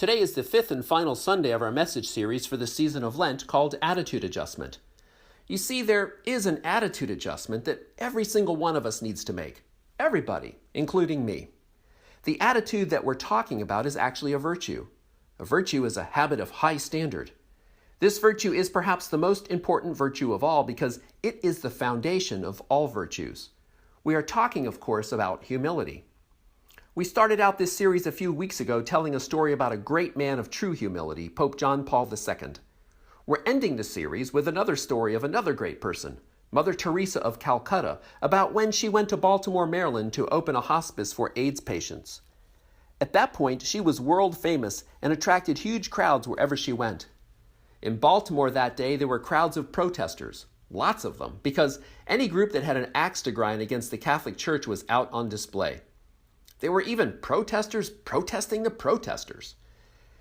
Today is the fifth and final Sunday of our message series for the season of Lent called Attitude Adjustment. You see, there is an attitude adjustment that every single one of us needs to make. Everybody, including me. The attitude that we're talking about is actually a virtue. A virtue is a habit of high standard. This virtue is perhaps the most important virtue of all because it is the foundation of all virtues. We are talking, of course, about humility. We started out this series a few weeks ago telling a story about a great man of true humility, Pope John Paul II. We're ending the series with another story of another great person, Mother Teresa of Calcutta, about when she went to Baltimore, Maryland to open a hospice for AIDS patients. At that point, she was world famous and attracted huge crowds wherever she went. In Baltimore that day, there were crowds of protesters, lots of them, because any group that had an axe to grind against the Catholic Church was out on display. There were even protesters protesting the protesters.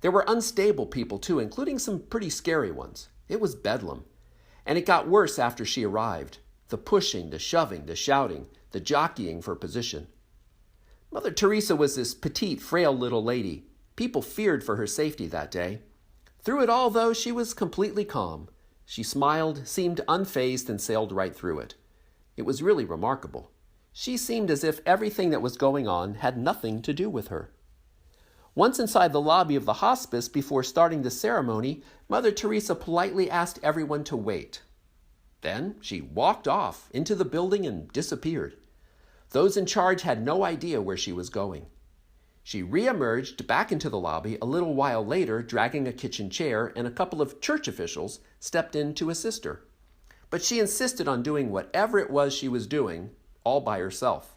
There were unstable people too, including some pretty scary ones. It was bedlam. And it got worse after she arrived. The pushing, the shoving, the shouting, the jockeying for position. Mother Teresa was this petite, frail little lady. People feared for her safety that day. Through it all, though, she was completely calm. She smiled, seemed unfazed, and sailed right through it. It was really remarkable. She seemed as if everything that was going on had nothing to do with her. Once inside the lobby of the hospice, before starting the ceremony, Mother Teresa politely asked everyone to wait. Then she walked off into the building and disappeared. Those in charge had no idea where she was going. She re-emerged back into the lobby a little while later, dragging a kitchen chair, and a couple of church officials stepped in to assist her. But she insisted on doing whatever it was she was doing, all by herself.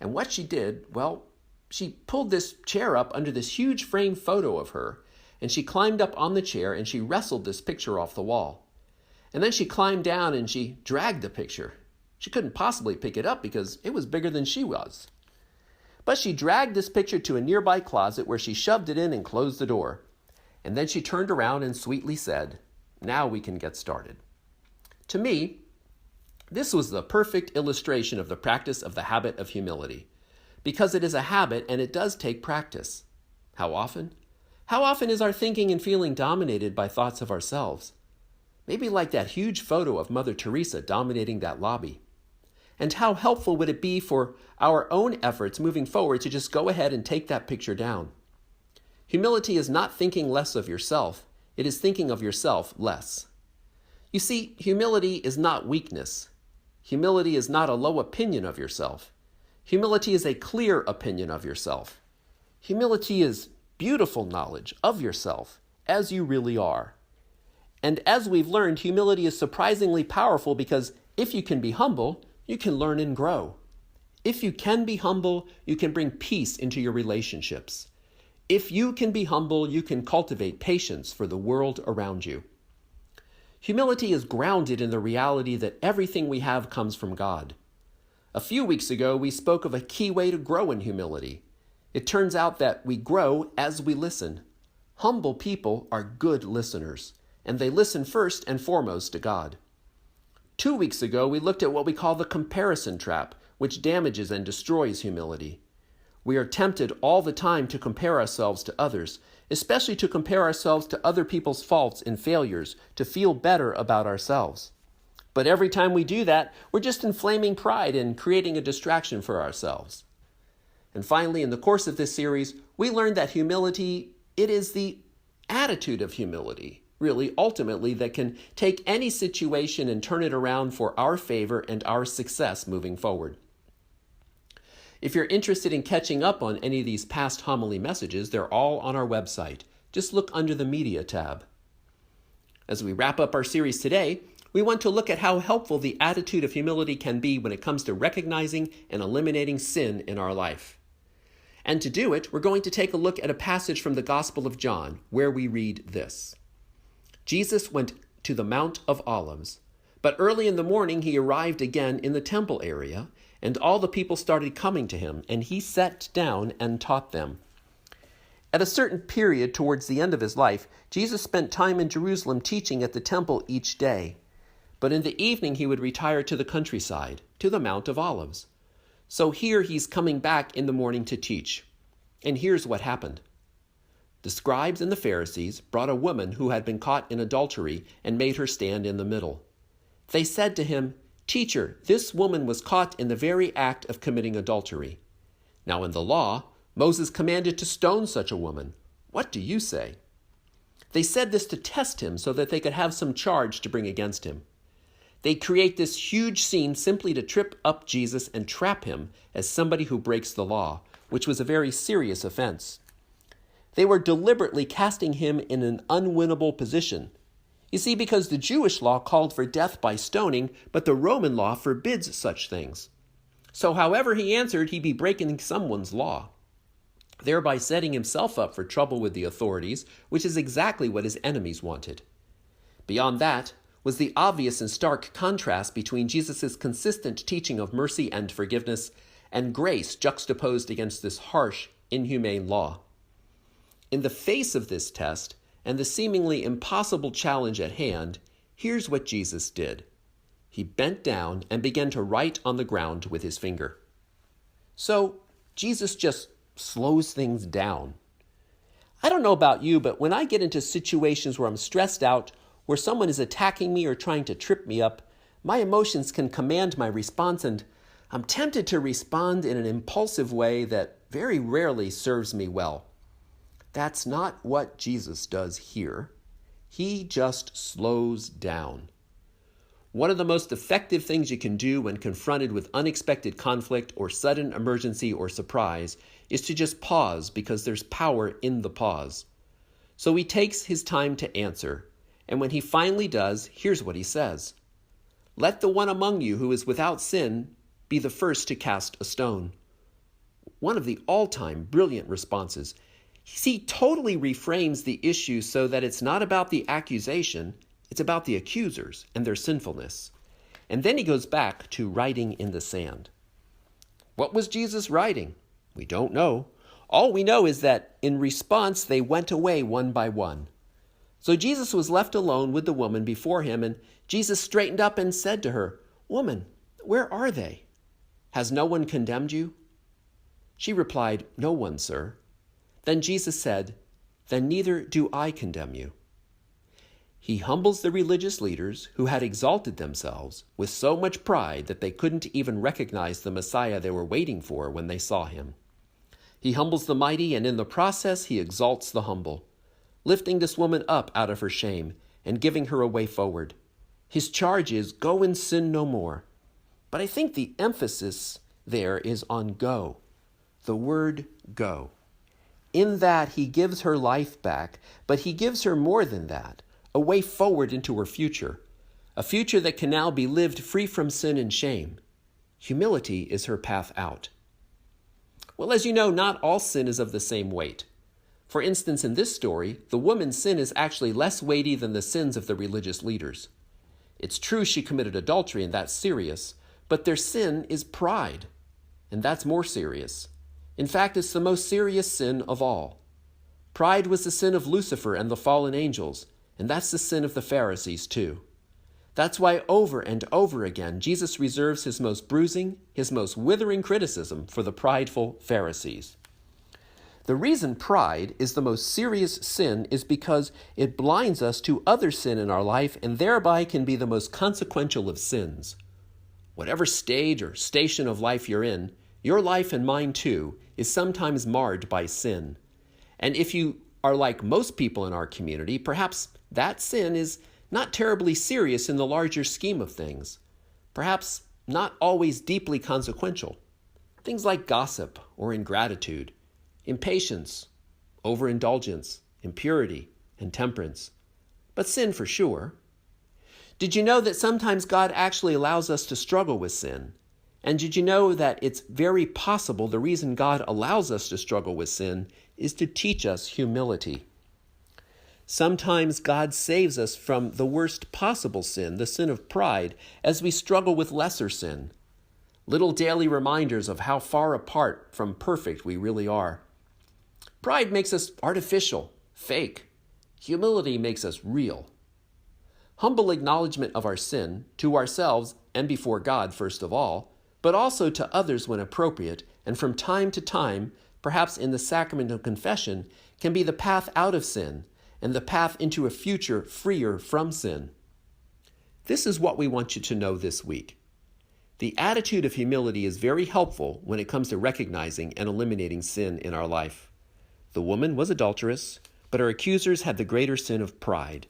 And what she did, well, she pulled this chair up under this huge frame photo of her, and she climbed up on the chair and she wrestled this picture off the wall. And then she climbed down and she dragged the picture. She couldn't possibly pick it up because it was bigger than she was. But she dragged this picture to a nearby closet where she shoved it in and closed the door. And then she turned around and sweetly said, "Now we can get started." To me, this was the perfect illustration of the practice of the habit of humility, because it is a habit and it does take practice. How often? How often is our thinking and feeling dominated by thoughts of ourselves? Maybe like that huge photo of Mother Teresa dominating that lobby. And how helpful would it be for our own efforts moving forward to just go ahead and take that picture down? Humility is not thinking less of yourself, it is thinking of yourself less. You see, humility is not weakness. Humility is not a low opinion of yourself. Humility is a clear opinion of yourself. Humility is beautiful knowledge of yourself as you really are. And as we've learned, humility is surprisingly powerful because if you can be humble, you can learn and grow. If you can be humble, you can bring peace into your relationships. If you can be humble, you can cultivate patience for the world around you. Humility is grounded in the reality that everything we have comes from God. A few weeks ago, we spoke of a key way to grow in humility. It turns out that we grow as we listen. Humble people are good listeners, and they listen first and foremost to God. 2 weeks ago, we looked at what we call the comparison trap, which damages and destroys humility. We are tempted all the time to compare ourselves to others, especially to compare ourselves to other people's faults and failures, to feel better about ourselves. But every time we do that, we're just inflaming pride and creating a distraction for ourselves. And finally, in the course of this series, we learned that humility, it is the attitude of humility, really, ultimately, that can take any situation and turn it around for our favor and our success moving forward. If you're interested in catching up on any of these past homily messages, they're all on our website. Just look under the Media tab. As we wrap up our series today, we want to look at how helpful the attitude of humility can be when it comes to recognizing and eliminating sin in our life. And to do it, we're going to take a look at a passage from the Gospel of John, where we read this. Jesus went to the Mount of Olives, but early in the morning he arrived again in the temple area, and all the people started coming to him, and he sat down and taught them. At a certain period towards the end of his life, Jesus spent time in Jerusalem teaching at the temple each day. But in the evening he would retire to the countryside, to the Mount of Olives. So here he's coming back in the morning to teach. And here's what happened. The scribes and the Pharisees brought a woman who had been caught in adultery and made her stand in the middle. They said to him, "Teacher, this woman was caught in the very act of committing adultery. Now in the law, Moses commanded to stone such a woman. What do you say?" They said this to test him so that they could have some charge to bring against him. They create this huge scene simply to trip up Jesus and trap him as somebody who breaks the law, which was a very serious offense. They were deliberately casting him in an unwinnable position. You see, because the Jewish law called for death by stoning, but the Roman law forbids such things. So however he answered, he'd be breaking someone's law, thereby setting himself up for trouble with the authorities, which is exactly what his enemies wanted. Beyond that was the obvious and stark contrast between Jesus' consistent teaching of mercy and forgiveness and grace juxtaposed against this harsh, inhumane law. In the face of this test and the seemingly impossible challenge at hand, here's what Jesus did. He bent down and began to write on the ground with his finger. So Jesus just slows things down. I don't know about you, but when I get into situations where I'm stressed out, where someone is attacking me or trying to trip me up, my emotions can command my response, and I'm tempted to respond in an impulsive way that very rarely serves me well. That's not what Jesus does here. He just slows down. One of the most effective things you can do when confronted with unexpected conflict or sudden emergency or surprise is to just pause, because there's power in the pause. So he takes his time to answer, and when he finally does, here's what he says. "Let the one among you who is without sin be the first to cast a stone." One of the all-time brilliant responses. He totally reframes the issue so that it's not about the accusation, it's about the accusers and their sinfulness. And then he goes back to writing in the sand. What was Jesus writing? We don't know. All we know is that in response, they went away one by one. So Jesus was left alone with the woman before him, and Jesus straightened up and said to her, "Woman, where are they? Has no one condemned you?" She replied, "No one, sir." Then Jesus said, "Then neither do I condemn you." He humbles the religious leaders who had exalted themselves with so much pride that they couldn't even recognize the Messiah they were waiting for when they saw him. He humbles the mighty, and in the process he exalts the humble, lifting this woman up out of her shame and giving her a way forward. His charge is, go and sin no more. But I think the emphasis there is on go, the word go. In that he gives her life back, but he gives her more than that, a way forward into her future, a future that can now be lived free from sin and shame. Humility is her path out. Well, as you know, not all sin is of the same weight. For instance, in this story, the woman's sin is actually less weighty than the sins of the religious leaders. It's true she committed adultery, and that's serious, but their sin is pride, and that's more serious. In fact, it's the most serious sin of all. Pride was the sin of Lucifer and the fallen angels, and that's the sin of the Pharisees too. That's why over and over again, Jesus reserves his most bruising, his most withering criticism for the prideful Pharisees. The reason pride is the most serious sin is because it blinds us to other sin in our life and thereby can be the most consequential of sins. Whatever stage or station of life you're in, your life and mine too is sometimes marred by sin. And if you are like most people in our community, perhaps that sin is not terribly serious in the larger scheme of things. Perhaps not always deeply consequential. Things like gossip or ingratitude, impatience, overindulgence, impurity, and temperance. But sin for sure. Did you know that sometimes God actually allows us to struggle with sin? And did you know that it's very possible the reason God allows us to struggle with sin is to teach us humility? Sometimes God saves us from the worst possible sin, the sin of pride, as we struggle with lesser sin. Little daily reminders of how far apart from perfect we really are. Pride makes us artificial, fake. Humility makes us real. Humble acknowledgement of our sin, to ourselves and before God first of all, but also to others when appropriate, and from time to time, perhaps in the sacrament of confession, can be the path out of sin and the path into a future freer from sin. This is what we want you to know this week. The attitude of humility is very helpful when it comes to recognizing and eliminating sin in our life. The woman was adulterous, but her accusers had the greater sin of pride.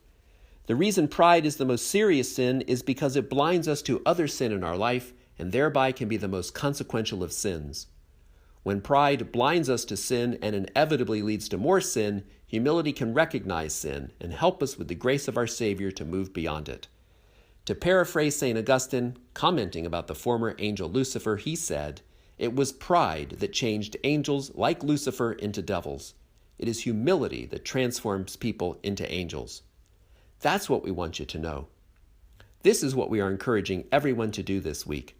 The reason pride is the most serious sin is because it blinds us to other sin in our life and thereby can be the most consequential of sins. When pride blinds us to sin and inevitably leads to more sin, humility can recognize sin and help us with the grace of our Savior to move beyond it. To paraphrase St. Augustine, commenting about the former angel Lucifer, he said, "It was pride that changed angels like Lucifer into devils. It is humility that transforms people into angels." That's what we want you to know. This is what we are encouraging everyone to do this week.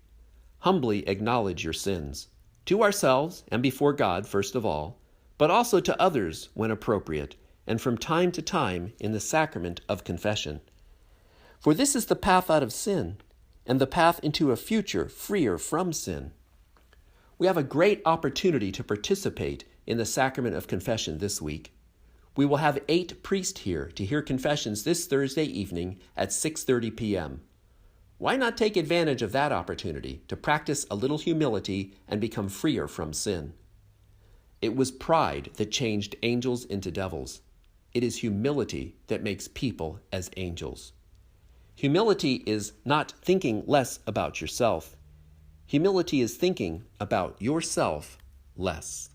Humbly acknowledge your sins, to ourselves and before God first of all, but also to others when appropriate, and from time to time in the sacrament of confession. For this is the path out of sin, and the path into a future freer from sin. We have a great opportunity to participate in the sacrament of confession this week. We will have 8 priests here to hear confessions this Thursday evening at 6:30 p.m. Why not take advantage of that opportunity to practice a little humility and become freer from sin? It was pride that changed angels into devils. It is humility that makes people as angels. Humility is not thinking less about yourself. Humility is thinking about yourself less.